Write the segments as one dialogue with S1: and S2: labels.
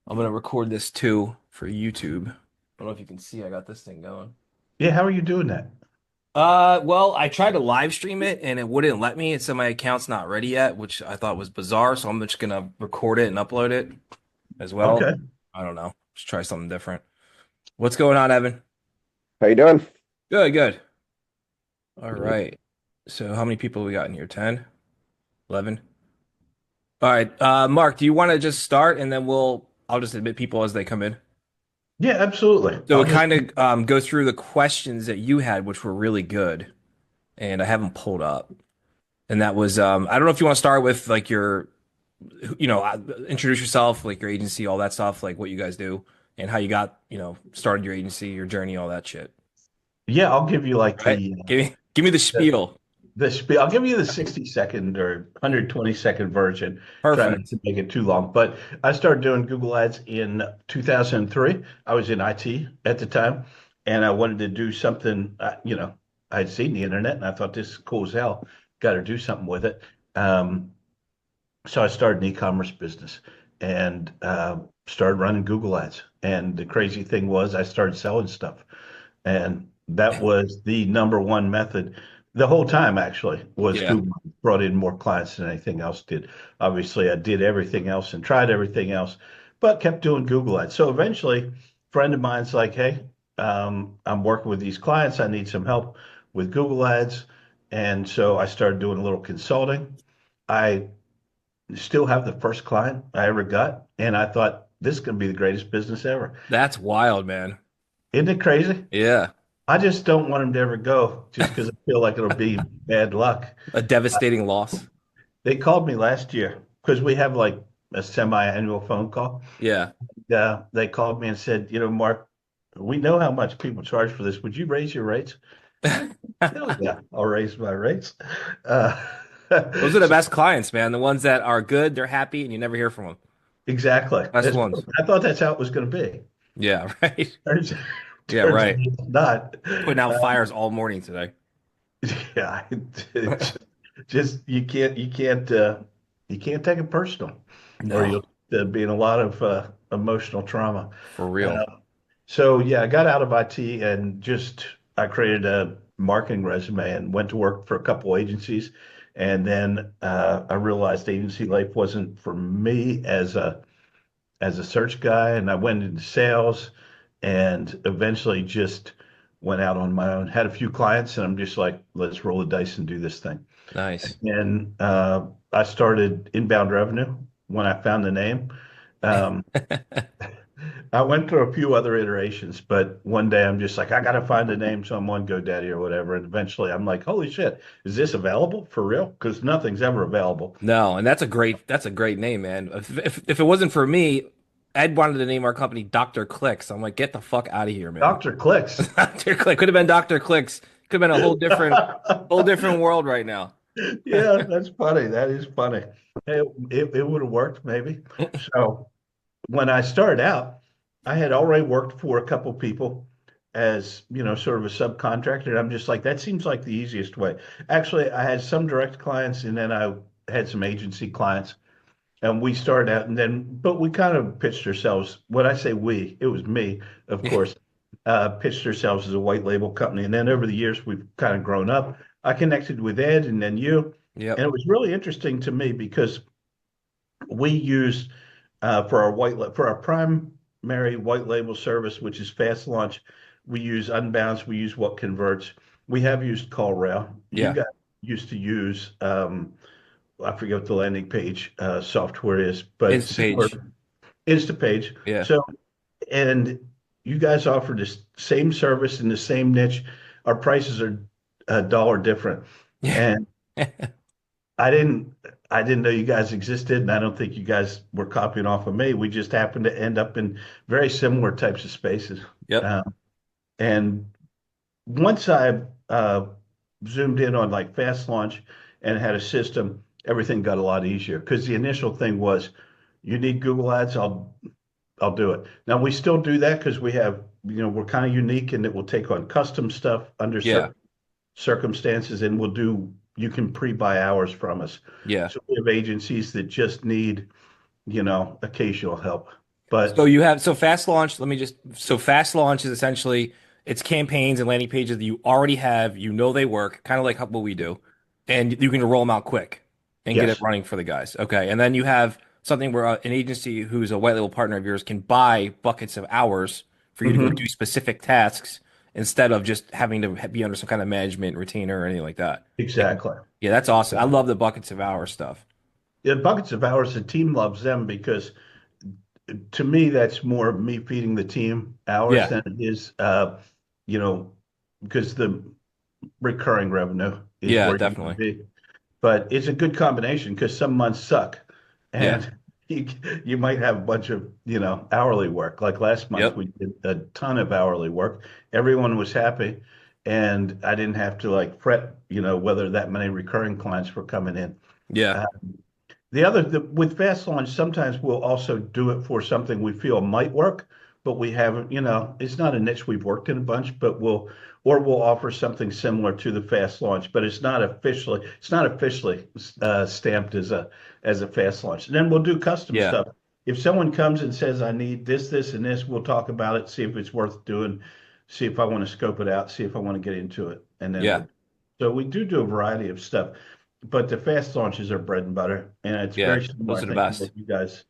S1: I'm gonna record this too for YouTube. I don't know if you can see I got this thing going.
S2: Yeah, how are you doing that?
S1: Well, I tried to live stream it and it wouldn't let me. It said my account's not ready yet, which I thought was bizarre. So I'm just gonna record it and upload it as well.
S2: Okay.
S1: I don't know. Just try something different. What's going on, Evan?
S3: How you doing?
S1: Good, good. All
S3: Good.
S1: right. So how many people we got in here? 10? 11? All right. Mark, do you want to just start and then I'll just admit people as they come in.
S2: Yeah, absolutely.
S1: So it kind of go through the questions that you had, which were really good, and I have them pulled up. And that was I don't know if you want to start with like your introduce yourself, like your agency, all that stuff, like what you guys do and how you got, started your agency, your journey, all that shit.
S2: Yeah, I'll give you like
S1: Right? Give me the
S2: the
S1: spiel.
S2: the spiel. I'll give you the 60-second or 120-second version, trying not
S1: Perfect.
S2: to make it too long. But I started doing Google Ads in 2003. I was in IT at the time, and I wanted to do something, I'd seen the internet and I thought this is cool as hell. Got to do something with it. Um, so I started an e-commerce business and started running Google Ads. And the crazy thing was I started selling stuff. And that was the number one method the whole time, actually, was
S1: Yeah.
S2: Google brought in more clients than anything else did. Obviously, I did everything else and tried everything else, but kept doing Google Ads. So eventually, a friend of mine's like, hey, I'm working with these clients. I need some help with Google Ads. And so I started doing a little consulting. I still have the first client I ever got. And I thought, this is going to be the greatest business ever.
S1: That's wild, man.
S2: Isn't it crazy?
S1: Yeah.
S2: I just don't want him to ever go just because I feel like it'll be bad luck.
S1: A devastating loss.
S2: They called me last year because we have like a semi-annual phone call.
S1: Yeah.
S2: They called me and said, Mark, we know how much people charge for this. Would you raise your rates? Hell yeah, I'll raise my rates. Uh,
S1: Those are the
S2: so
S1: best clients, man. The ones that are good, they're happy, and you never hear from them.
S2: exactly.
S1: Best ones.
S2: I thought that's how it was going to be.
S1: Yeah, right.
S2: Turns,
S1: Yeah,
S2: turns out
S1: right.
S2: it's not.
S1: Putting out fires all morning today.
S2: Yeah, it's just you can't take it personal, or
S1: No,
S2: you'll be in a lot of emotional trauma.
S1: for real.
S2: Uh, so yeah, I got out of IT and just I created a marketing resume and went to work for a couple agencies, and then I realized agency life wasn't for me as a search guy, and I went into sales and eventually just went out on my own. Had a few clients, and I'm just like, let's roll the dice and do this thing.
S1: Nice.
S2: And I started inbound revenue when I found the name. Um, I went through a few other iterations, but one day I'm just like, I gotta find a name, so I'm on GoDaddy or whatever. And eventually I'm like, holy shit, is this available for real? Because nothing's ever available.
S1: No, and that's a great name, man. If it wasn't for me, Ed wanted to name our company Dr. Clicks. I'm like, get the fuck out of here, man.
S2: Dr. Clicks.
S1: Dr. Click could have been Dr. Clicks. Could have been a whole different world right now.
S2: Yeah, that's funny. That is funny. It would have worked maybe. So when I started out, I had already worked for a couple people as, sort of a subcontractor. And I'm just like, that seems like the easiest way. Actually, I had some direct clients and then I had some agency clients. And we started out and then, but we kind of pitched ourselves. When I say we, it was me, of course, pitched ourselves as a white label company. And then over the years, we've kind of grown up. I connected with Ed and then you. And
S1: Yep.
S2: it was really interesting to me because we use for our primary white label service, which is fast launch. We use Unbounce. We use What Converts. We have used CallRail. You
S1: Yeah.
S2: guys used to use I forget what the landing page software is, but similar
S1: Instapage.
S2: Instapage.
S1: Yeah.
S2: So and you guys offer the same service in the same niche. Our prices are a dollar different,
S1: Yeah.
S2: and I didn't I didn't know you guys existed, and I don't think you guys were copying off of me. We just happened to end up in very similar types of spaces.
S1: Yep.
S2: And once I zoomed in on like fast launch and had a system, everything got a lot easier because the initial thing was, you need Google Ads, I'll do it. Now we still do that because we have, we're kind of unique in that we'll take on custom stuff under
S1: Yeah.
S2: certain circumstances, and you can pre-buy hours from us.
S1: Yeah.
S2: So we have agencies that just need, occasional help.
S1: So
S2: But
S1: you have so fast launch. Let me just so fast launch is essentially it's campaigns and landing pages that you already have. You know they work, kind of like what we do, and you can roll them out quick and get it
S2: yes.
S1: running for the guys. Okay, and then you have something where an agency who's a white label partner of yours can buy buckets of hours for you to go do
S2: Hmm.
S1: specific tasks instead of just having to be under some kind of management retainer or anything like that. Like,
S2: Exactly.
S1: yeah, that's awesome. I love the buckets of hours stuff.
S2: Yeah, buckets of hours, the team loves them because to me, that's more me feeding the team hours
S1: Yeah,
S2: than it is, you know, because the recurring revenue is
S1: yeah,
S2: where you want to
S1: definitely.
S2: be. But it's a good combination because some months suck,
S1: Yeah,
S2: and you, you might have a bunch of hourly work. Like last month,
S1: yep,
S2: we did a ton of hourly work. Everyone was happy, and I didn't have to like fret, whether that many recurring clients were coming in.
S1: yeah,
S2: Uh, with fast launch, sometimes we'll also do it for something we feel might work, but we haven't, it's not a niche we've worked in a bunch, but we'll offer something similar to the fast launch, but it's not officially stamped as a fast launch. And then we'll do custom
S1: yeah,
S2: stuff. If someone comes and says, I need this, this, and this, we'll talk about it, see if it's worth doing, see if I want to scope it out, see if I want to get into it, and then
S1: yeah,
S2: so we do a variety of stuff. But the fast launches are bread and butter, and it's
S1: yeah.
S2: very similar,
S1: Those
S2: I
S1: are the
S2: think, to
S1: best.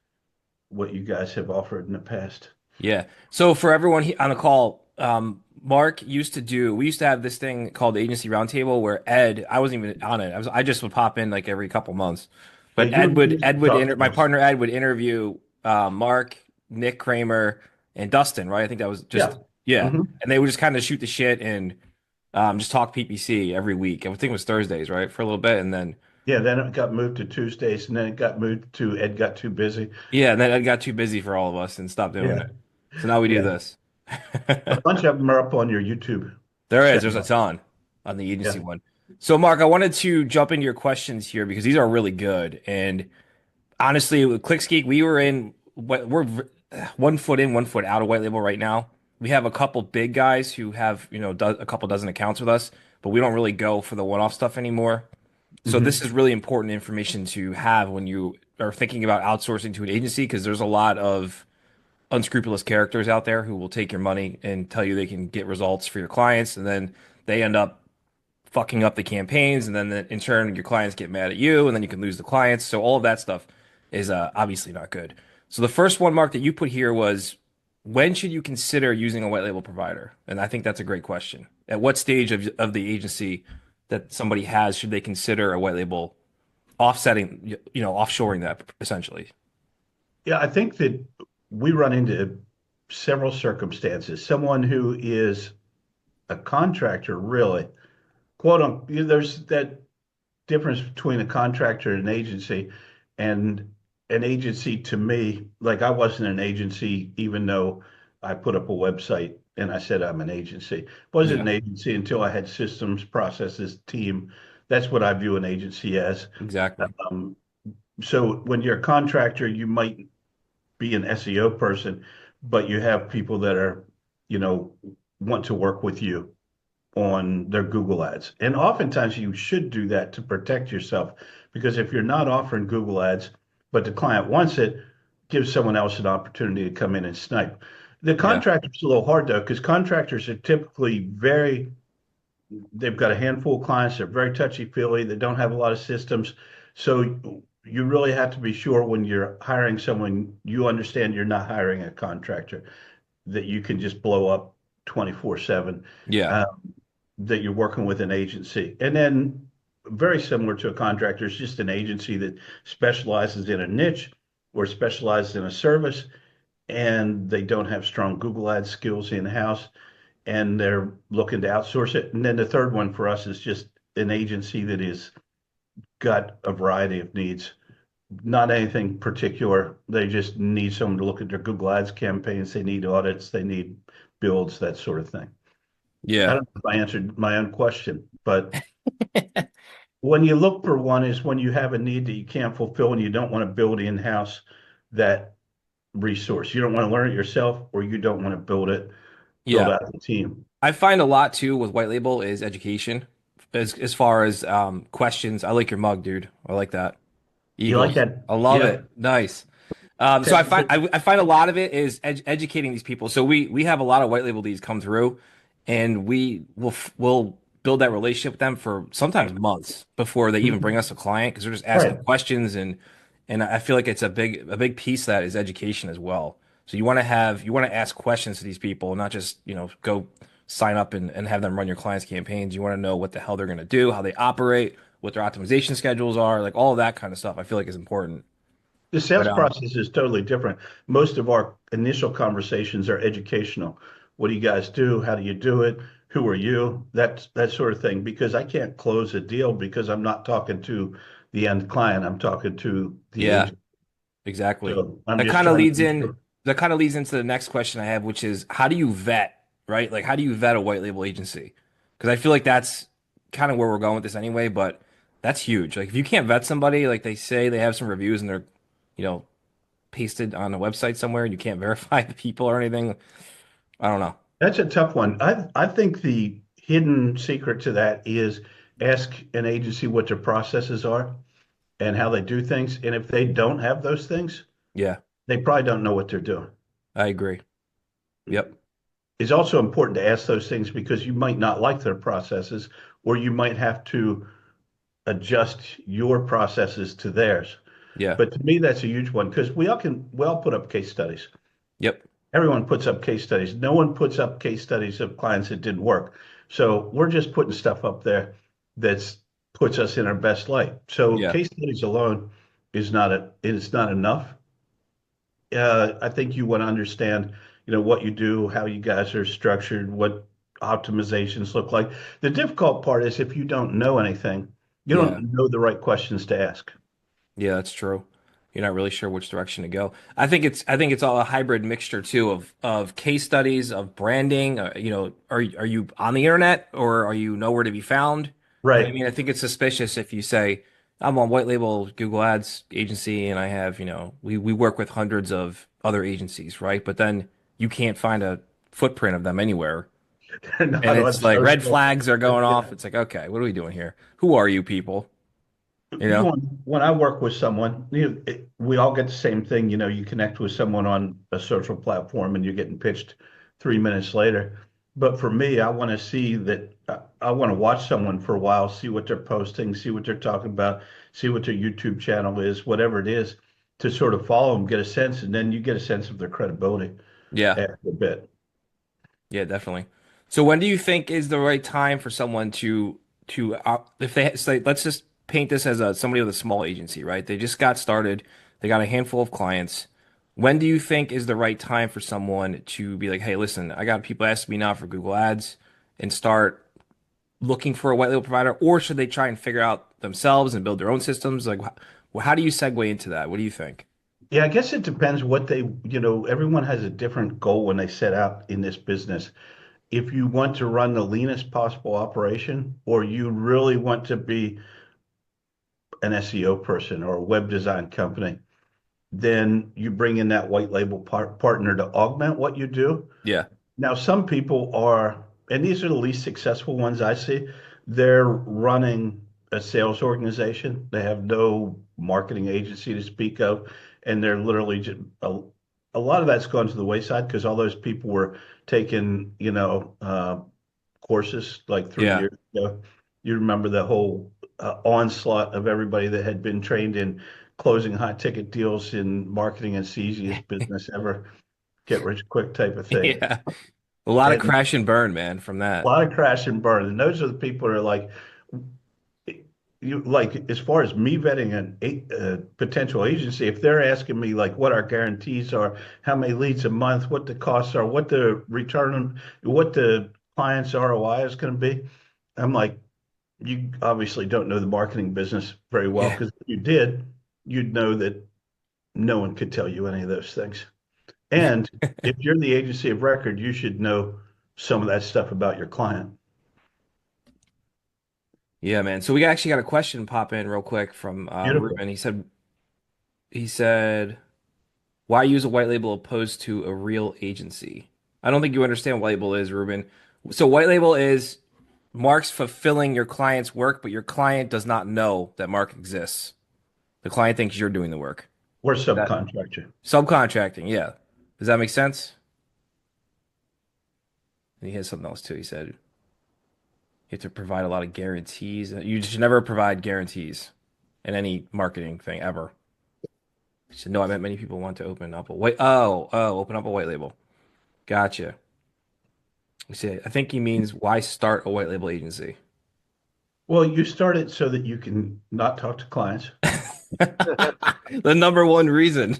S2: what you guys have offered in the past.
S1: Yeah. So for everyone on the call, Mark used to do, we used to have this thing called the Agency Roundtable where Ed, I wasn't even on it. I just would pop in like every couple months.
S2: Yeah,
S1: But
S2: you used to talk to
S1: my
S2: us.
S1: partner Ed would interview Mark, Nick Kramer, and Dustin, right? I think that was just,
S2: Yeah.
S1: yeah.
S2: Hmm.
S1: And they would just kind of shoot the shit and just talk PPC every week. I think it was Thursdays, right? For a little bit. And then,
S2: Yeah, then it got moved to Tuesdays, and then it got moved to Ed got too busy.
S1: yeah, and then Ed got too busy for all of us and stopped doing
S2: Yeah.
S1: it. So now we do
S2: Yeah.
S1: this.
S2: A bunch of them are up on your YouTube
S1: There is. There's a
S2: channel.
S1: ton on the agency
S2: Yeah.
S1: one. So, Mark, I wanted to jump into your questions here because these are really good. And honestly, with ClickSkeek, we're 1 foot in, 1 foot out of white label right now. We have a couple big guys who have, a couple dozen accounts with us, but we don't really go for the one-off stuff anymore. So this
S2: Hmm.
S1: is really important information to have when you are thinking about outsourcing to an agency because there's a lot of unscrupulous characters out there who will take your money and tell you they can get results for your clients, and then they end up fucking up the campaigns, and then in turn your clients get mad at you, and then you can lose the clients. So all of that stuff is obviously not good. So the first one, Mark, that you put here was when should you consider using a white label provider? And I think that's a great question. At what stage of the agency that somebody has should they consider a white label offsetting, offshoring that essentially?
S2: Yeah, I think that we run into several circumstances. Someone who is a contractor, really, quote unquote, there's that difference between a contractor and an agency. And an agency to me, like I wasn't an agency, even though I put up a website and I said I'm an agency. Wasn't
S1: Yeah,
S2: an agency until I had systems, processes, team. That's what I view an agency as.
S1: exactly.
S2: Um, so when you're a contractor, you might be an SEO person, but you have people that are, you know, want to work with you on their Google ads. And oftentimes you should do that to protect yourself because if you're not offering Google ads, but the client wants it, give someone else an opportunity to come in and snipe. The
S1: Yeah,
S2: contractor's a little hard though, because contractors are typically they've got a handful of clients, they're very touchy-feely, they don't have a lot of systems. So you really have to be sure when you're hiring someone, you understand you're not hiring a contractor, that you can just blow up 24/7.
S1: yeah,
S2: That you're working with an agency. And then very similar to a contractor, it's just an agency that specializes in a niche or specializes in a service, and they don't have strong Google Ads skills in-house, and they're looking to outsource it. And then the third one for us is just an agency that is got a variety of needs, not anything particular. They just need someone to look at their Google Ads campaigns. They need audits, they need builds, that sort of thing. I
S1: yeah,
S2: don't know if I answered my own question, but when you look for one is when you have a need that you can't fulfill and you don't want to build in-house that resource. You don't want to learn it yourself or you don't want to build
S1: yeah.
S2: out the team.
S1: I find a lot too with white label is education. As far as questions, I like your mug, dude. I like that.
S2: You like
S1: Eagles.
S2: that?
S1: I love
S2: Yeah.
S1: it. Nice. So I find a lot of it is educating these people. So we have a lot of white label leads come through, and we'll build that relationship with them for sometimes months before they even bring us a client because they're just asking
S2: Right.
S1: questions and I feel like it's a big piece of that is education as well. So you want to ask questions to these people, not just go sign up and have them run your clients' campaigns. You want to know what the hell they're going to do, how they operate, what their optimization schedules are, like all of that kind of stuff. I feel like is important.
S2: The
S1: But
S2: sales process is totally different. Most of our initial conversations are educational. What do you guys do? How do you do it? Who are you? That sort of thing. Because I can't close a deal because I'm not talking to the end client. I'm talking to the
S1: yeah.
S2: agent.
S1: Exactly.
S2: So I'm
S1: That
S2: just
S1: kind of
S2: trying to
S1: leads
S2: make
S1: in
S2: sure.
S1: that kind of leads into the next question I have, which is how do you vet, right? Like how do you vet a white label agency? Because I feel like that's kind of where we're going with this anyway, but that's huge. Like if you can't vet somebody, like they say they have some reviews and they're, you know, pasted on a website somewhere and you can't verify the people or anything. I don't know.
S2: That's a tough one. I think the hidden secret to that is ask an agency what their processes are and how they do things. And if they don't have those things,
S1: Yeah,
S2: they probably don't know what they're doing.
S1: I agree. Yep.
S2: It's also important to ask those things because you might not like their processes, or you might have to adjust your processes to theirs.
S1: Yeah.
S2: But to me, that's a huge one because we all put up case studies.
S1: Yep.
S2: Everyone puts up case studies. No one puts up case studies of clients that didn't work. So we're just putting stuff up there that puts us in our best light. So
S1: Yeah.
S2: case studies alone is not enough. I think you want to understand, what you do, how you guys are structured, what optimizations look like. The difficult part is if you don't know anything, you
S1: Yeah.
S2: don't know the right questions to ask.
S1: Yeah, that's true. You're not really sure which direction to go. I think it's all a hybrid mixture too of case studies, of branding. Are you on the internet or are you nowhere to be found? You know what I
S2: Right.
S1: mean? I think it's suspicious if you say I'm on white label Google Ads agency and I have, we work with hundreds of other agencies, right? But then you can't find a footprint of them anywhere.
S2: They're
S1: And
S2: not on
S1: it's like red
S2: social.
S1: flags are going off.
S2: Yeah.
S1: It's like, okay, what are we doing here? Who are you people? You know?
S2: When I work with someone, we all get the same thing. You connect with someone on a social platform and you're getting pitched 3 minutes later. But for me, I want to see that I want to watch someone for a while, see what they're posting, see what they're talking about, see what their YouTube channel is, whatever it is, to sort of follow them, get a sense, and then you get a sense of their credibility
S1: Yeah.
S2: after a bit.
S1: Yeah, definitely. So when do you think is the right time for someone to if they say let's just paint this as somebody with a small agency, right? They just got started, they got a handful of clients. When do you think is the right time for someone to be like, "Hey, listen, I got people asking me now for Google Ads," and start looking for a white label provider, or should they try and figure out themselves and build their own systems? Like, how do you segue into that? What do you think?
S2: Yeah, I guess it depends what everyone has a different goal when they set out in this business. If you want to run the leanest possible operation, or you really want to be an SEO person or a web design company, then you bring in that white label partner to augment what you do.
S1: Yeah.
S2: Now, some people are, and these are the least successful ones I see, they're running a sales organization. They have no marketing agency to speak of, and they're literally just a lot of that's gone to the wayside because all those people were taking, courses like three
S1: Yeah.
S2: years ago. You remember the whole onslaught of everybody that had been trained in closing high ticket deals in marketing. It's the easiest business ever, get rich quick type of thing.
S1: Yeah. A lot of
S2: And
S1: crash and burn, man, from
S2: a
S1: that.
S2: lot of crash and burn. And those are the people that are like, as far as me vetting a potential agency, if they're asking me like what our guarantees are, how many leads a month, what the costs are, what the return, what the client's ROI is going to be, I'm like, you obviously don't know the marketing business very well
S1: Yeah.
S2: because if you did, you'd know that no one could tell you any of those things. And if you're the agency of record, you should know some of that stuff about your client.
S1: Yeah, man. So we actually got a question pop in real quick from
S2: Beautiful.
S1: Ruben. He said, why use a white label opposed to a real agency? I don't think you understand what white label is, Ruben. So white label is Mark's fulfilling your client's work, but your client does not know that Mark exists. The client thinks you're doing the work.
S2: Or
S1: That
S2: subcontractor.
S1: subcontracting, yeah. Does that make sense? And he has something else too. He said you have to provide a lot of guarantees. You should never provide guarantees in any marketing thing ever. He said, no, I meant many people want to open up a white. Open up a white label. Gotcha. He said, I think he means why start a white label agency?
S2: Well, you start it so that you can not talk to clients.
S1: The number one reason.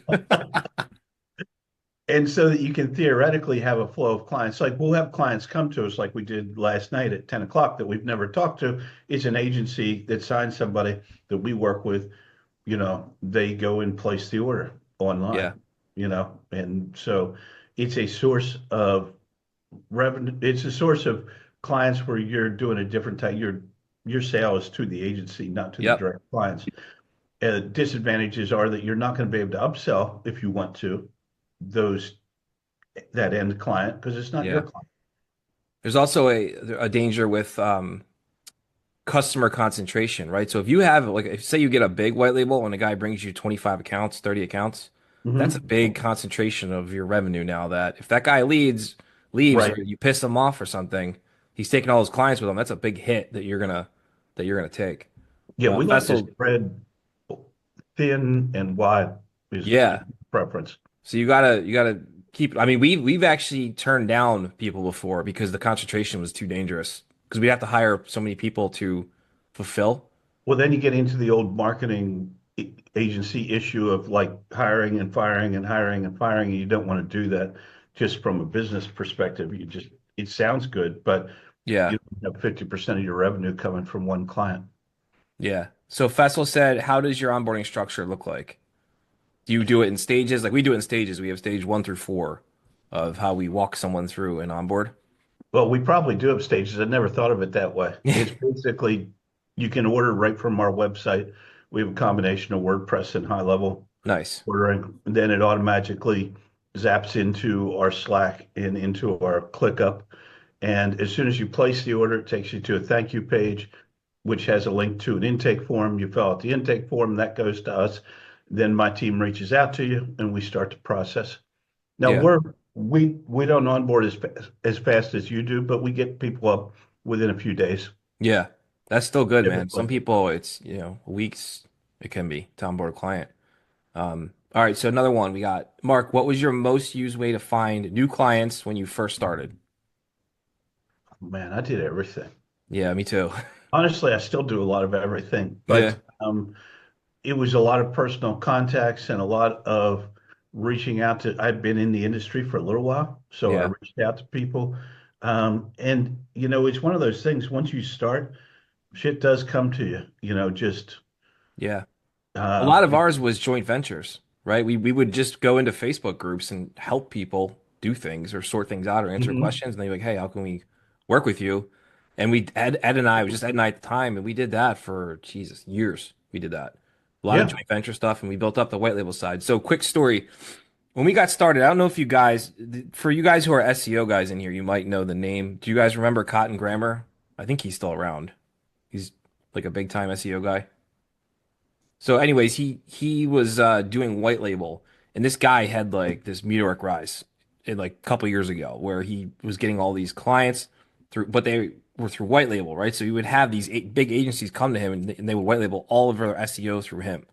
S2: And so that you can theoretically have a flow of clients. Like we'll have clients come to us like we did last night at 10 o'clock that we've never talked to. It's an agency that signs somebody that we work with. They go and place the order
S1: Yeah.
S2: online, and so it's a source of revenue. It's a source of clients where you're doing a different type. Your sale is to the agency, not to the
S1: Yep.
S2: direct clients. Disadvantages are that you're not going to be able to upsell if you want to those that end client because it's not your
S1: Yeah.
S2: client.
S1: There's also a danger with customer concentration, right? So if you have like if say you get a big white label and a guy brings you 25 accounts, 30 accounts, that's a
S2: Hmm.
S1: big concentration of your revenue now that if that guy leaves
S2: Right.
S1: or you piss him off or something, he's taking all his clients with him. That's a big hit that you're gonna take.
S2: Yeah, we like to
S1: Vessel,
S2: spread thin and wide is
S1: yeah.
S2: preference.
S1: So you gotta keep. I mean, we've actually turned down people before because the concentration was too dangerous because we have to hire so many people to fulfill.
S2: Well, then you get into the old marketing agency issue of like hiring and firing and hiring and firing, and you don't want to do that just from a business perspective. It sounds good, but
S1: Yeah.
S2: you have 50% of your revenue coming from one client.
S1: Yeah. So Fessel said, how does your onboarding structure look like? Do you do it in stages? Like we do it in stages. We have stage 1 through 4 of how we walk someone through an onboard.
S2: Well, we probably do have stages. I never thought of it that way. It's basically you can order right from our website. We have a combination of WordPress and high level
S1: Nice.
S2: ordering. And then it automatically zaps into our Slack and into our ClickUp. And as soon as you place the order, it takes you to a thank you page, which has a link to an intake form. You fill out the intake form, that goes to us. Then my team reaches out to you and we start the process. Now
S1: Yeah.
S2: we don't onboard as fast as you do, but we get people up within a few days
S1: Yeah. That's still good, man. Some
S2: typically.
S1: people it's, weeks it can be to onboard a client. All right, so another one we got. Mark, what was your most used way to find new clients when you first started?
S2: Man, I did everything.
S1: Yeah, me too.
S2: Honestly, I still do a lot of everything,
S1: Yeah.
S2: but it was a lot of personal contacts and a lot of reaching out to. I'd been in the industry for a little while, so I
S1: Yeah.
S2: reached out to people. And it's one of those things. Once you start, shit does come to you. Just
S1: Yeah. A
S2: uh,
S1: lot of ours was joint ventures, right? We would just go into Facebook groups and help people do things or sort things out or answer
S2: mhm.
S1: questions. And they're like, hey, how can we work with you? And Ed and I, it was just Ed and I at the time, and we did that for Jesus, years. We did that. A lot of
S2: Yeah.
S1: joint venture stuff, and we built up the white label side. So, quick story. When we got started, I don't know if you guys, for you guys who are SEO guys in here, you might know the name. Do you guys remember Cotton Grammar? I think he's still around. He's like a big time SEO guy. So, anyways, he was doing white label, and this guy had like this meteoric rise in like a couple years ago, where he was getting all these clients through, but they were through white label, right? So he would have these big agencies come to him, and they would white label all of their SEO through him.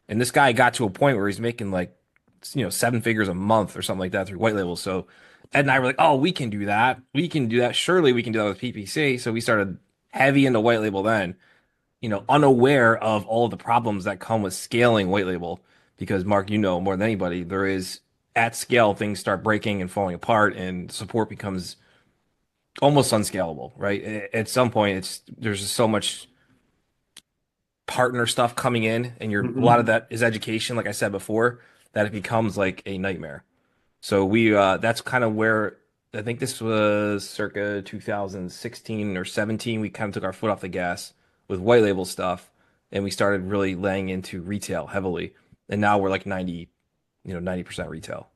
S1: And this guy got to a point where he's making like 7 figures a month or something like that through white label. So Ed and I were like, oh, we can do that. We can do that. Surely we can do that with PPC. So we started heavy into white label then, unaware of all the problems that come with scaling white label. Because Mark, you know more than anybody, there is at scale things start breaking and falling apart, and support becomes almost unscalable, right? At some point, there's just so much partner stuff coming in, and a lot of
S2: Mhm.
S1: that is education, like I said before, that it becomes like a nightmare. So that's kind of where I think this was circa 2016 or 17. We kind of took our foot off the gas with white label stuff, and we started really laying into retail heavily. And now we're like 90% retail.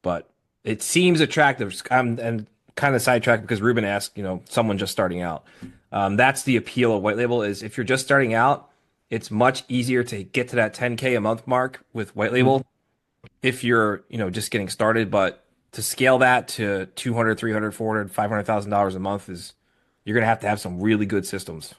S1: But it seems attractive. And kind of sidetracked because Ruben asked, someone just starting out. That's the appeal of white label is if you're just starting out, it's much easier to get to that 10K a month mark with white label
S2: Mhm.
S1: if you're, just getting started, but to scale that to 200, 300, 400, $500,000 a month is you're going to have some really good systems.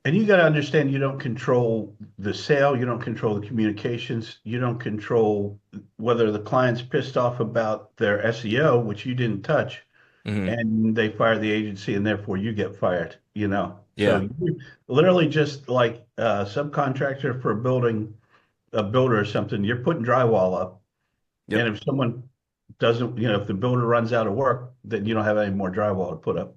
S2: And you got to understand you don't control the sale, you don't control the communications, you don't control whether the client's pissed off about their SEO, which you didn't touch,
S1: Hmm.
S2: and they fire the agency and therefore you get fired, you know. So
S1: Yeah.
S2: you literally just like a subcontractor for building a builder or something, you're putting drywall up. And
S1: Yep.
S2: if someone doesn't, if the builder runs out of work, then you don't have any more drywall to put up.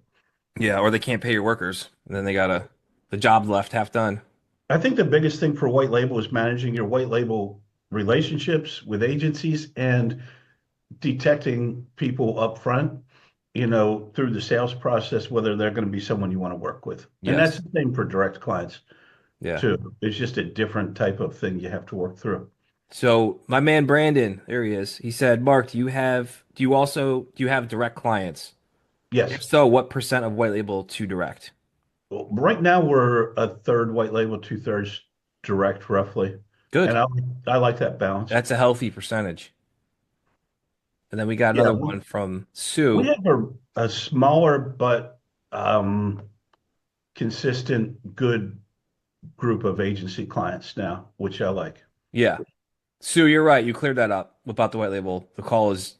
S1: Yeah. Or they can't pay your workers. And then the job's left half done.
S2: I think the biggest thing for white label is managing your white label relationships with agencies and detecting people up front, through the sales process, whether they're going to be someone you want to work with. And that's
S1: Yes.
S2: the same for direct clients
S1: Yeah.
S2: too. It's just a different type of thing you have to work through.
S1: So my man Brandon, there he is. He said, Mark, do you have direct clients?
S2: Yes.
S1: If so, what percent of white label to direct?
S2: Well, right now we're a third white label, two-thirds direct roughly. And
S1: Good.
S2: I like that balance.
S1: That's a healthy percentage. And then we got
S2: Yeah,
S1: another one from
S2: we
S1: Sue.
S2: have a smaller but um, consistent, good group of agency clients now, which I like.
S1: Yeah. Sue, you're right. You cleared that up about the white label. The call is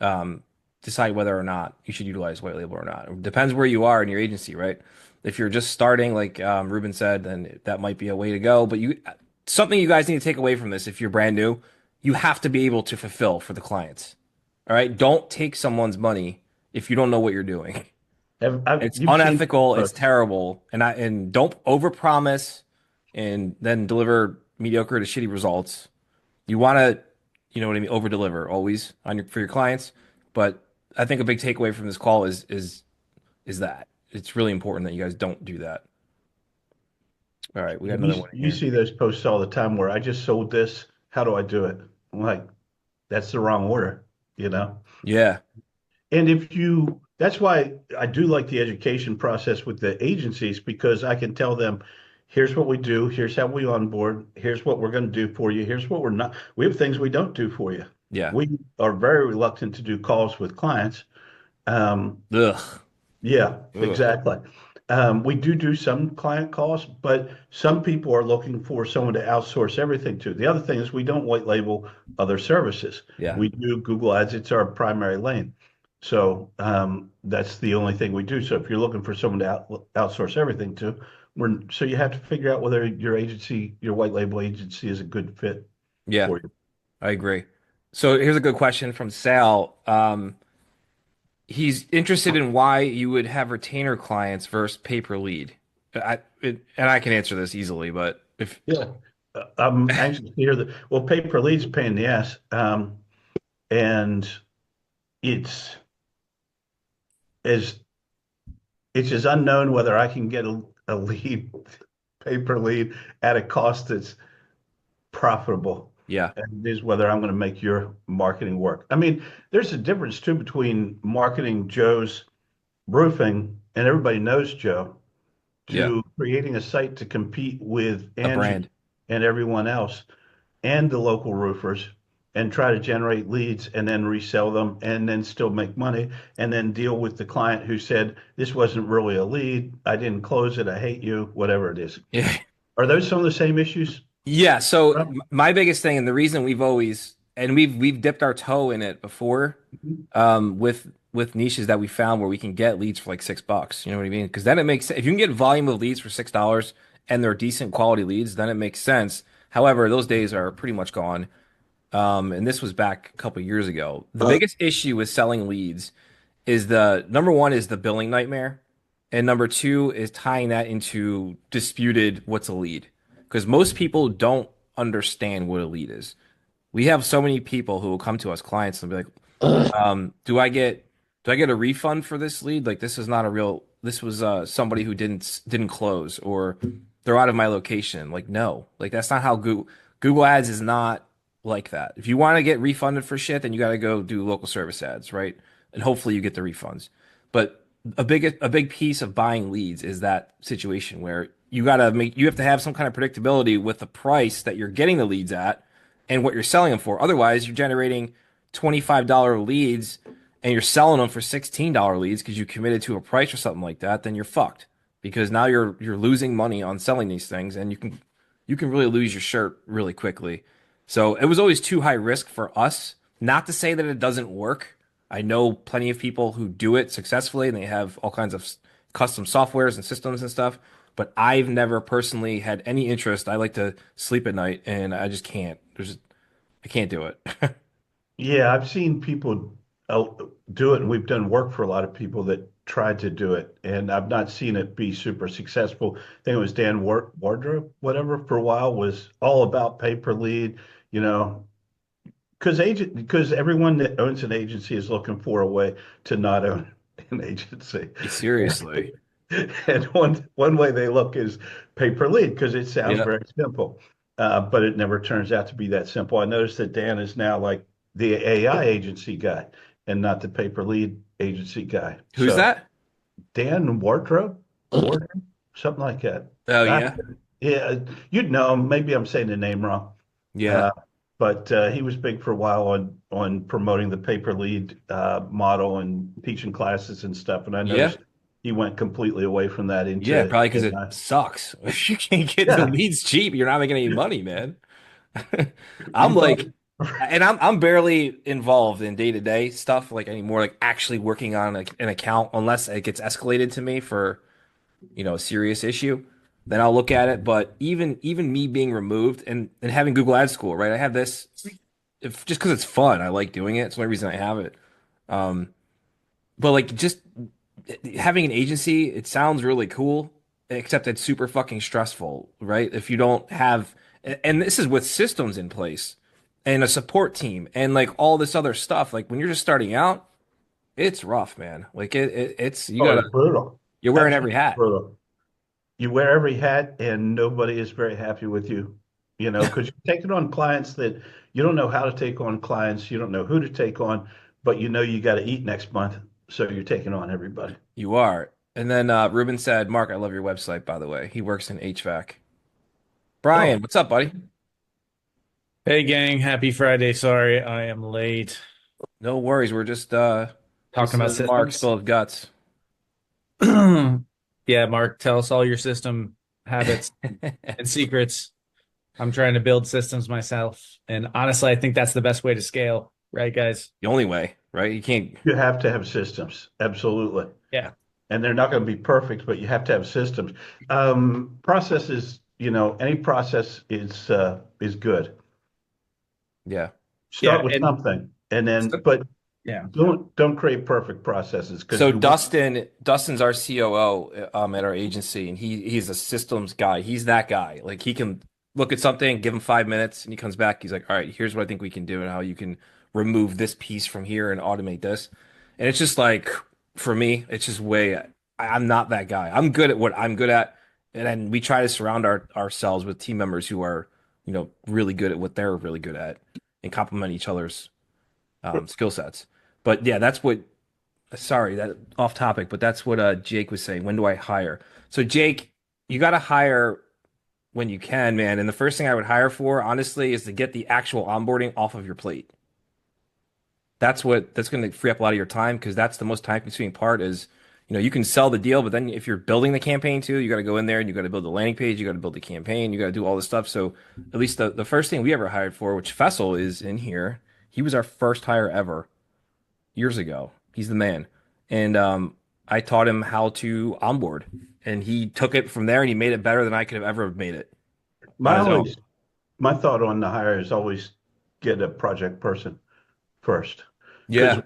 S1: um, decide whether or not you should utilize white label or not. It depends where you are in your agency, right? If you're just starting, like Ruben said, then that might be a way to go. But something you guys need to take away from this, if you're brand new, you have to be able to fulfill for the clients. All right. Don't take someone's money if you don't know what you're doing. It's
S2: You've seen
S1: unethical. It's
S2: posts.
S1: terrible. And don't overpromise and then deliver mediocre to shitty results. You want to, you know what I mean, over deliver always for your clients. But I think a big takeaway from this call is that it's really important that you guys don't do that. All right, we got another one
S2: You
S1: here.
S2: see those posts all the time where I just sold this. How do I do it? I'm like, that's the wrong order, you know?
S1: Yeah,
S2: And that's why I do like the education process with the agencies because I can tell them, here's what we do, here's how we onboard, here's what we're going to do for you, here's what we're not. We have things we don't do for you.
S1: yeah.
S2: We are very reluctant to do calls with clients. Um,
S1: Ugh,
S2: yeah,
S1: ugh.
S2: exactly. We do some client calls, but some people are looking for someone to outsource everything to. The other thing is we don't white label other services.
S1: Yeah,
S2: We do Google Ads. It's our primary lane. So that's the only thing we do. So if you're looking for someone to outsource everything to, so you have to figure out whether your white label agency is a good fit
S1: yeah.
S2: for you.
S1: I agree. So here's a good question from Sal. He's interested in why you would have retainer clients versus pay per lead. And I can answer this easily, but if
S2: Yeah. I'm anxious to hear that. Well, pay per lead's a pain in the ass. And it's as it's as unknown whether I can get a lead, pay per lead at a cost that's profitable.
S1: yeah,
S2: And it is whether I'm going to make your marketing work. I mean, there's a difference too between marketing Joe's roofing, and everybody knows Joe,
S1: yeah,
S2: to creating a site to compete with
S1: a brand.
S2: Angie and everyone else and the local roofers and try to generate leads and then resell them and then still make money and then deal with the client who said, this wasn't really a lead. I didn't close it. I hate you, whatever it is.
S1: Yeah.
S2: Are those some of the same issues?
S1: Yeah, so
S2: Rob?
S1: my biggest thing, and the reason we've dipped our toe in it before,
S2: Mhm.
S1: with niches that we found where we can get leads for like $6. You know what I mean? Because then it makes if you can get volume of leads for $6 and they're decent quality leads, then it makes sense. However, those days are pretty much gone. And this was back a couple years ago. The biggest issue with selling leads is the number one is the billing nightmare, and number two is tying that into disputed what's a lead. Because most people don't understand what a lead is. We have so many people who will come to us, clients, and be like, do I get a refund for this lead? Like this is not a real this was somebody who didn't close or they're out of my location. Like no. Like that's not how Google Ads is not like that. If you want to get refunded for shit, then you got to go do local service ads, right? And hopefully you get the refunds. But a big piece of buying leads is that situation where you have to have some kind of predictability with the price that you're getting the leads at and what you're selling them for. Otherwise, you're generating $25 leads and you're selling them for $16 leads because you committed to a price or something like that, then you're fucked. Because now you're losing money on selling these things and you can really lose your shirt really quickly. So it was always too high risk for us. Not to say that it doesn't work. I know plenty of people who do it successfully and they have all kinds of custom softwares and systems and stuff, but I've never personally had any interest. I like to sleep at night and I just can't. I can't do it.
S2: Yeah, I've seen people do it, and we've done work for a lot of people that tried to do it, and I've not seen it be super successful. I think it was Dan Wardrop, whatever, for a while was all about pay per lead, you know, because everyone that owns an agency is looking for a way to not own an agency.
S1: Seriously.
S2: And one way they look is pay per lead because it sounds
S1: Yeah.
S2: very simple, but it never turns out to be that simple. I noticed that Dan is now like the AI agency guy and not the pay per lead agency guy.
S1: Who's
S2: So
S1: that?
S2: Dan Wardrobe, something like that.
S1: Oh
S2: Uh,
S1: yeah.
S2: yeah, you'd know him. Maybe I'm saying the name wrong.
S1: Yeah.
S2: Uh, but he was big for a while on promoting the pay per lead model and teaching classes and stuff. And I
S1: Yeah.
S2: noticed he went completely away from that
S1: Yeah,
S2: into
S1: probably because it
S2: AI.
S1: sucks. If you can't get the
S2: Yeah,
S1: leads cheap, you're not making any money, man. I'm
S2: you thought.
S1: like, and I'm barely involved in day-to-day stuff like anymore, like actually working on an account unless it gets escalated to me for, a serious issue, then I'll look at it. But even me being removed and having Google Ad School, right? I have this if, just because it's fun. I like doing it. It's the only reason I have it. Um, but like just having an agency, it sounds really cool, except it's super fucking stressful, right? If you don't have, and this is with systems in place and a support team and like all this other stuff. Like when you're just starting out, it's rough, man. Like it's you
S2: Oh,
S1: gotta
S2: it's brutal.
S1: you're wearing every
S2: Absolutely
S1: hat.
S2: brutal. You wear every hat and nobody is very happy with you, because you're taking on clients that you don't know how to take on clients, you don't know who to take on, but you know you got to eat next month, so you're taking on everybody.
S1: You are. And then Ruben said, Mark, I love your website, by the way. He works in HVAC.
S2: Oh,
S1: Brian, what's up, buddy?
S3: Hey gang, happy Friday. Sorry, I am late.
S1: No worries. We're just
S3: Talking about
S1: listening to Mark
S3: systems.
S1: spill of guts.
S3: Yeah, Mark, tell us all your system habits and secrets. I'm trying to build systems myself. And honestly, I think that's the best way to scale, right, guys?
S1: The only way, right? You can't.
S2: you have to have systems, absolutely.
S3: Yeah.
S2: And they're not going to be perfect, but you have to have systems. Processes, any process is good.
S1: Yeah.
S3: Yeah.
S2: Start with
S3: And
S2: something, and then,
S3: so-
S2: but
S3: yeah.
S2: don't create perfect processes because
S1: So
S2: you want.
S1: Dustin's our COO at our agency, and he's a systems guy. He's that guy. Like he can look at something, give him 5 minutes, and he comes back. He's like, "All right, here's what I think we can do, and how you can remove this piece from here and automate this." And it's just like for me, it's just I'm not that guy. I'm good at what I'm good at, and then we try to surround ourselves with team members who are, really good at what they're really good at, and complement each other's skill sets. But yeah, that's what sorry, that off topic, but that's what Jake was saying. When do I hire? So Jake, you got to hire when you can, man. And the first thing I would hire for, honestly, is to get the actual onboarding off of your plate. That's going to free up a lot of your time because that's the most time consuming part is, you can sell the deal, but then if you're building the campaign too, you got to go in there and you got to build the landing page, you got to build the campaign, you got to do all this stuff. So at least the first thing we ever hired for, which Fessel is in here, he was our first hire ever years ago. He's the man. And I taught him how to onboard. And he took it from there and he made it better than I could have ever made it on
S2: My
S1: his own.
S2: always my thought on the hire is always get a project person first. Because
S1: Yeah,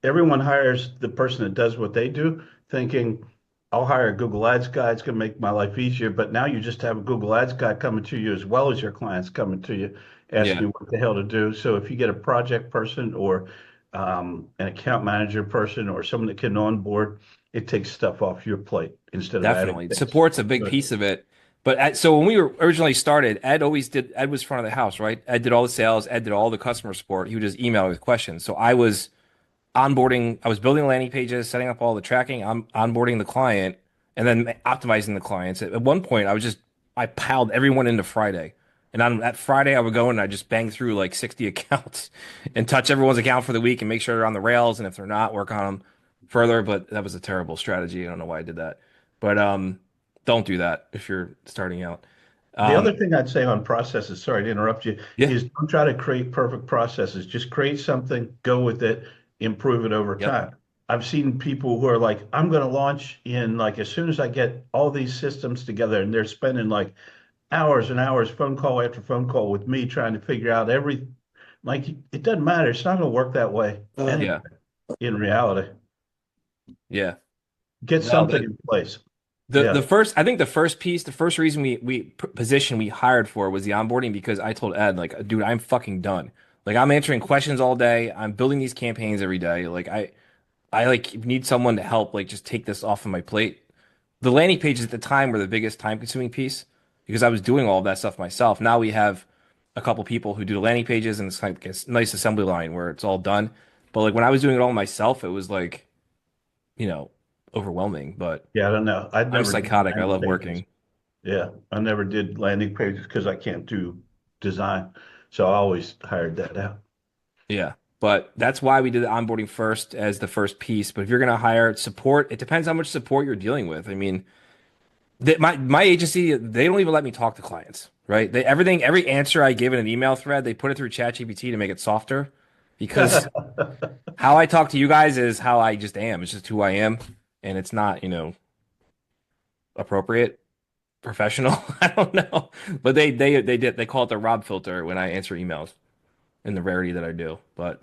S2: everyone hires the person that does what they do, thinking, I'll hire a Google Ads guy, it's going to make my life easier. But now you just have a Google Ads guy coming to you as well as your clients coming to you, asking
S1: yeah,
S2: you what the hell to do. So if you get a project person or an account manager person or someone that can onboard, it takes stuff off your plate instead of adding
S1: definitely.
S2: things.
S1: Support's a big
S2: But
S1: piece of it. But so when we were originally started, Ed was front of the house, right? Ed did all the sales, Ed did all the customer support. He would just email with questions. So I was onboarding, I was building landing pages, setting up all the tracking, I'm onboarding the client, and then optimizing the clients. At one point, I piled everyone into Friday. And on that Friday, I would go and I just bang through like 60 accounts and touch everyone's account for the week and make sure they're on the rails. And if they're not, work on them further. But that was a terrible strategy. I don't know why I did that. But don't do that if you're starting out.
S2: The
S1: Um,
S2: other thing I'd say on processes, sorry to interrupt you,
S1: yeah.
S2: is don't try to create perfect processes. Just create something, go with it, improve it over
S1: Yep.
S2: time. I've seen people who are like, I'm going to launch in like as soon as I get all these systems together, and they're spending like hours and hours, phone call after phone call with me trying to figure out every, like, it doesn't matter. It's not going to work that way. And
S1: Yeah.
S2: in reality,
S1: Yeah.
S2: get
S1: No,
S2: something in place.
S1: the
S2: Yeah.
S1: first I think the first piece, the first reason position we hired for was the onboarding because I told Ed like, dude, I'm fucking done. Like I'm answering questions all day. I'm building these campaigns every day. Like I like need someone to help like just take this off of my plate. The landing pages at the time were the biggest time consuming piece because I was doing all of that stuff myself. Now we have a couple people who do the landing pages and it's like a nice assembly line where it's all done. But like when I was doing it all myself, it was like, you know, overwhelming. But
S2: Yeah. I don't know. I'd
S1: I'm
S2: never did
S1: psychotic. I
S2: landing
S1: love
S2: pages.
S1: working.
S2: Yeah, I never did landing pages because I can't do design. So I always hired that out.
S1: Yeah. But that's why we did the onboarding first as the first piece. But if you're going to hire support, it depends how much support you're dealing with. I mean, my agency, they don't even let me talk to clients, right? Every answer I give in an email thread, they put it through ChatGPT to make it softer because how I talk to you guys is how I just am. It's just who I am. And it's not, appropriate, professional. I don't know. But they call it the Rob filter when I answer emails in the rarity that I do. But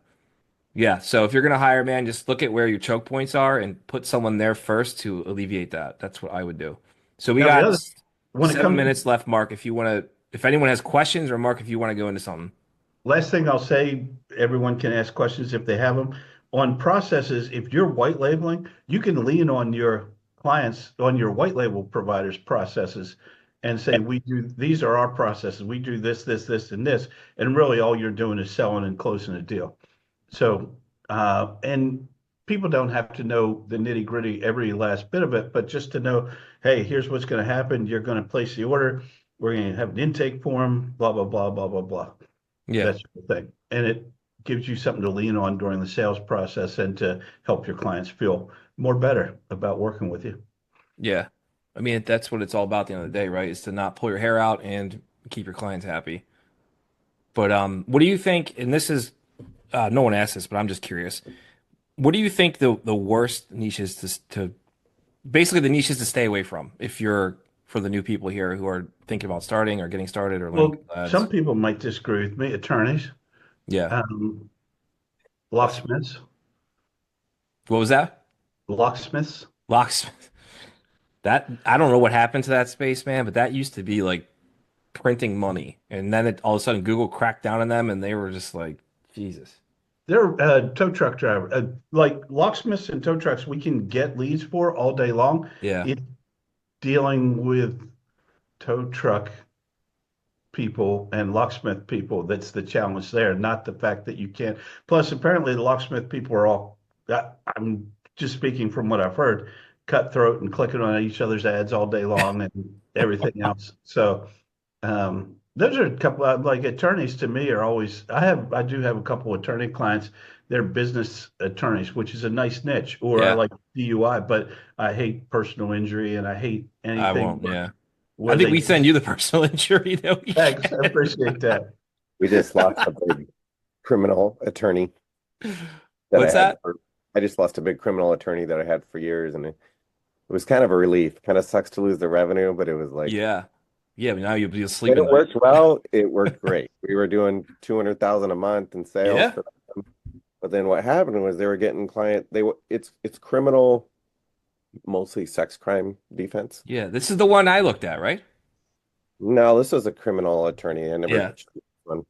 S1: yeah, so if you're gonna hire, man, just look at where your choke points are and put someone there first to alleviate that. That's what I would do. So we
S2: Now the
S1: got
S2: other, when it
S1: 7 minutes left, Mark. If anyone has questions, or Mark, if you want to go into something.
S2: last thing I'll say, everyone can ask questions if they have them. On processes, if you're white labeling, you can lean on your clients, on your white label providers' processes and say, we do, these are our processes. We do this, this, this, and this. And really all you're doing is selling and closing a deal. So, and people don't have to know the nitty gritty, every last bit of it, but just to know, hey, here's what's going to happen. You're going to place the order. We're going to have an intake form, blah, blah, blah, blah, blah, blah.
S1: Yeah,
S2: That sort of thing. And it gives you something to lean on during the sales process and to help your clients feel more better about working with you.
S1: yeah. I mean, that's what it's all about at the end of the day, right? Is to not pull your hair out and keep your clients happy. But what do you think? And this is no one asked this, but I'm just curious. What do you think the worst niches to basically the niches to stay away from if you're for the new people here who are thinking about starting or getting started or learning
S2: Well,
S1: Google
S2: some
S1: ads?
S2: people might disagree with me. Attorneys,
S1: Yeah.
S2: um, locksmiths,
S1: What was that?
S2: locksmiths.
S1: Locksmith. That I don't know what happened to that space, man, but that used to be like printing money. And then all of a sudden Google cracked down on them and they were just like, Jesus.
S2: They're tow truck driver, like locksmiths and tow trucks. We can get leads for all day long.
S1: Yeah.
S2: It's dealing with tow truck people and locksmith people that's the challenge there, not the fact that you can't. Plus, apparently, the locksmith people are all, I'm just speaking from what I've heard, cutthroat and clicking on each other's ads all day long and everything else. So, those are a couple of like attorneys to me are always, I do have a couple of attorney clients. They're business attorneys, which is a nice niche, or I
S1: Yeah.
S2: like DUI, but I hate personal injury and I hate
S1: I
S2: anything
S1: won't. Yeah. I
S2: where
S1: think
S2: they
S1: we send
S2: just,
S1: you the personal injury that we
S2: thanks, I
S1: get.
S2: appreciate that.
S4: We just lost a big criminal attorney that I
S1: What's
S4: had
S1: that?
S4: for, I just lost a big criminal attorney that I had for years, and it was kind of a relief. Kind of sucks to lose the revenue, but it was like
S1: Yeah. Yeah, but now you'll sleep
S4: when
S1: at
S4: it
S1: night.
S4: worked well, it worked great. We were doing 200,000 a month in sales
S1: Yeah.
S4: for them. But then what happened was they were getting it's criminal, mostly sex crime defense.
S1: Yeah. This is the one I looked at, right?
S4: No, this was a criminal attorney. I never
S1: Yeah.
S4: touched this one.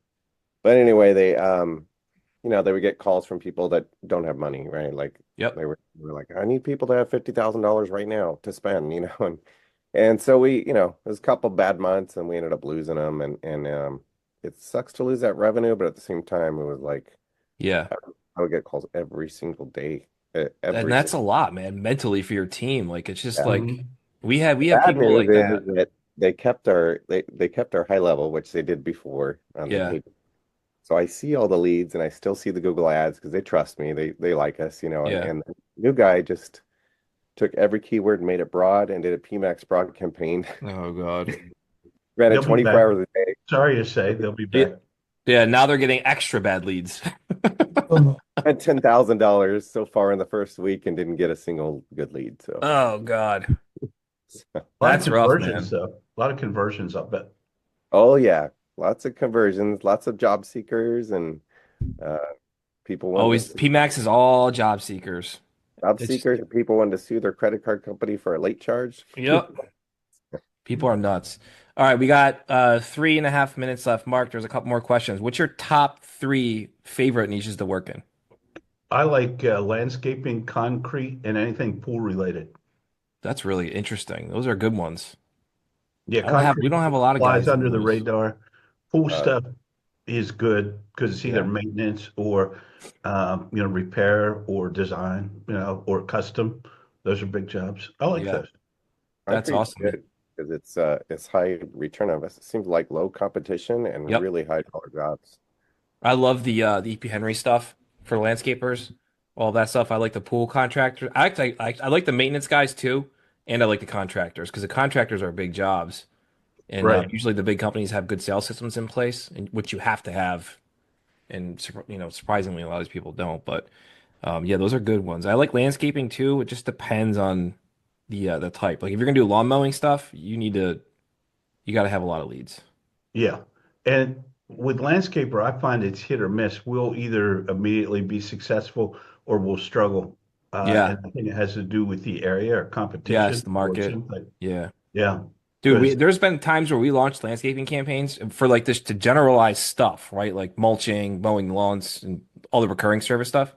S4: But anyway, they would get calls from people that don't have money, right? Like
S1: Yep.
S4: they were like, I need people to have $50,000 right now to spend, and so it was a couple bad months and we ended up losing them and it sucks to lose that revenue, but at the same time, it was like
S1: Yeah.
S4: I would get calls every single day,
S1: And
S4: every
S1: that's a
S4: single
S1: lot, man, mentally for your team. Like it's just
S4: yeah.
S1: like
S2: Mhm.
S1: We have
S4: Bad
S1: people
S4: news
S1: like that.
S4: is that they kept our high level, which they did before on the
S1: Yeah.
S4: page. So I see all the leads and I still see the Google ads because they trust me. They like us,
S1: Yeah.
S4: and the new guy just took every keyword and made it broad and did a PMAX broad campaign.
S1: Oh God.
S4: Ran it
S2: They'll be
S4: 24
S2: back.
S4: hours a day.
S2: Sorry to say, they'll be
S1: Yeah.
S2: back.
S1: Yeah. Now they're getting extra bad leads.
S4: Spent $10,000 so far in the first week and didn't get a single good lead. So
S1: Oh God.
S2: A lot of
S1: That's rough,
S2: conversions,
S1: man.
S2: though. A lot of conversions, I'll bet.
S4: oh yeah, lots of conversions, lots of job seekers and uh, people wanting to
S1: Always
S4: sue
S1: PMAX is all job seekers.
S4: job
S1: It's
S4: seekers and people wanting to sue their credit card company for a late charge.
S1: yep. People are nuts. All right, we got 3.5 minutes left. Mark, there's a couple more questions. What's your top three favorite niches to work in?
S2: I like landscaping, concrete, and anything pool related.
S1: That's really interesting. Those are good ones.
S2: Yeah,
S1: We
S2: concrete
S1: don't have a lot of
S2: flies
S1: guys in
S2: under the
S1: those.
S2: radar. Pool
S4: Uh,
S2: stuff is good because it's either
S1: Yeah.
S2: maintenance or repair or design, or custom. Those are big jobs. I like
S1: Yeah.
S2: those.
S1: That's
S4: Concrete's
S1: awesome.
S4: good because it's high return on investment. It seems like low competition and
S1: Yep.
S4: really high dollar jobs.
S1: I love the EP Henry stuff for landscapers, all that stuff. I like the pool contractors. I like the maintenance guys too, and I like the contractors because the contractors are big jobs, and
S2: Right.
S1: usually the big companies have good sales systems in place, and which you have to have. And surprisingly, a lot of these people don't. But yeah, those are good ones. I like landscaping too. It just depends on the type. Like if you're gonna do lawn mowing stuff, you got to have a lot of leads.
S2: Yeah. And with landscaper, I find it's hit or miss. We'll either immediately be successful or we'll struggle.
S1: Yeah.
S2: And I think it has to do with the area or
S1: Yes,
S2: competition
S1: the
S2: or
S1: market.
S2: something.
S1: Yeah.
S2: Yeah.
S1: Dude,
S2: Because
S1: there's been times where we launched landscaping campaigns for like this to generalize stuff, right? Like mulching, mowing lawns, and all the recurring service stuff.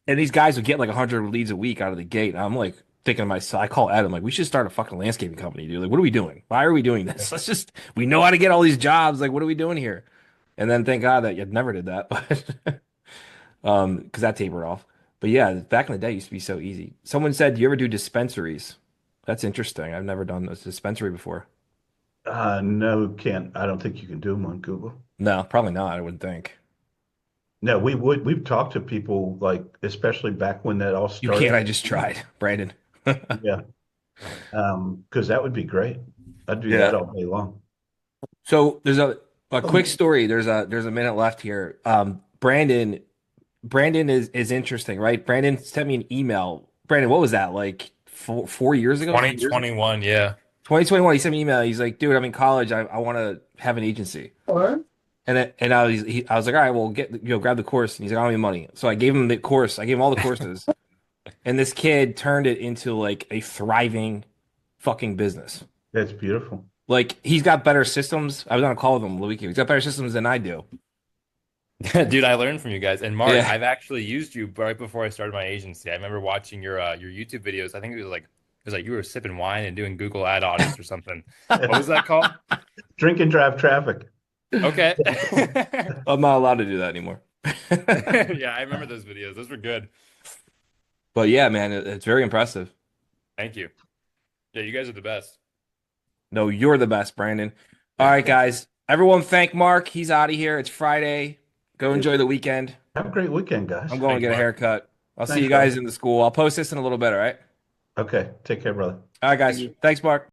S1: And these guys would get like 100 leads a week out of the gate. And I'm like thinking to myself, I call Adam, like, we should start a fucking landscaping company, dude. Like, what are we doing? Why are we doing this? We know how to get all these jobs. Like, what are we doing here? And then thank God that you never did that, but because that tapered off. But yeah, back in the day, it used to be so easy. Someone said, "Do you ever do dispensaries?" That's interesting. I've never done this dispensary before.
S2: no, can't. I don't think you can do them on Google.
S1: No, probably not. I wouldn't think.
S2: No, we've talked to people like, especially back when that all
S1: You can't.
S2: started.
S1: I just tried, Brandon.
S2: Yeah. Because that would be great. I'd do that
S1: Yeah.
S2: all day long.
S1: So there's a quick story. There's a minute left here. Brandon is interesting, right? Brandon sent me an email. Brandon, what was that? Like 4 years ago, 3 years ago?
S5: 2021, yeah.
S1: 2021. He sent me an email. He's like, dude, I'm in college. I want to have an agency. And I was like, all right, well, grab the course. And he's like, I don't have any money. So I gave him the course. I gave him all the courses. And this kid turned it into like a thriving fucking business.
S2: That's beautiful.
S1: Like he's got better systems. I was on a call with him the weekend. He's got better systems than I do.
S5: Dude, I learned from you guys. And Mark,
S1: Yeah.
S5: I've actually used you right before I started my agency. I remember watching your YouTube videos. I think it was like you were sipping wine and doing Google ad audits or something. What was that called?
S2: Drink and drive traffic.
S5: Okay.
S1: I'm not allowed to do that anymore.
S5: Yeah, I remember those videos. Those were good.
S1: But yeah, man, it's very impressive.
S5: Thank you. Yeah, you guys are the best.
S1: No, you're the best, Brandon. All right, guys. Everyone thank Mark. He's out of here. It's Friday. Go enjoy the weekend.
S2: Have a great weekend, guys.
S1: I'm going to
S5: Thanks,
S1: get a
S5: Mark.
S1: haircut. I'll see
S2: Thanks,
S1: you guys
S2: brother.
S1: in the school. I'll post this in a little bit, all right?
S2: Okay. Take care, brother.
S1: All right,
S5: Thank
S1: guys.
S5: you.
S1: Thanks, Mark.